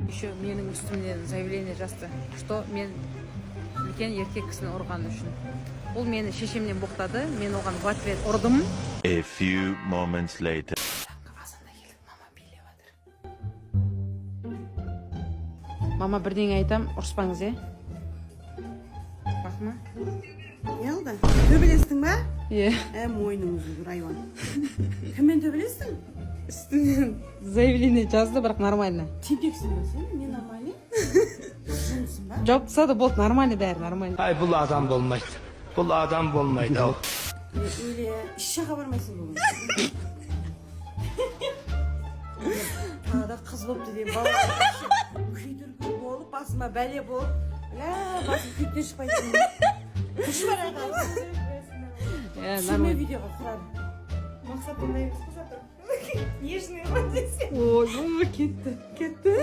Еще менің үстімнен заявление жазды, что мен үлкен еркек кісіні ұрғаны үшін. Ол мені шешемнен боқтады, мен оған в ответ ұрдым. A few moments later. Мама бірдеңе айтам, ұрыспаңыз, Бақма. Не oldu? Төбелестің ба? Мойның үзілгір айуан. Кіммен төбелестің? Үстімнен заявление жазды, бірақ нормально. Тентексің ба сен? Не нормальный? Жұмысың ба? Жауап тастады, болды, нормально бәрі, нормально. Ay бұл адам болмайды. Бұл адам болмайды. Ал. Öyle iş şaka varmasın bu. Tağda kız bolup dediğim baba. Küydür bolup basma bele bolup. La basın küyükten çıkmayısın. Kuş var arkadaşlar. Şöyle videoga kurar. Maksat bunday kızatır. Нежный вот здесь. Ой, ketdi.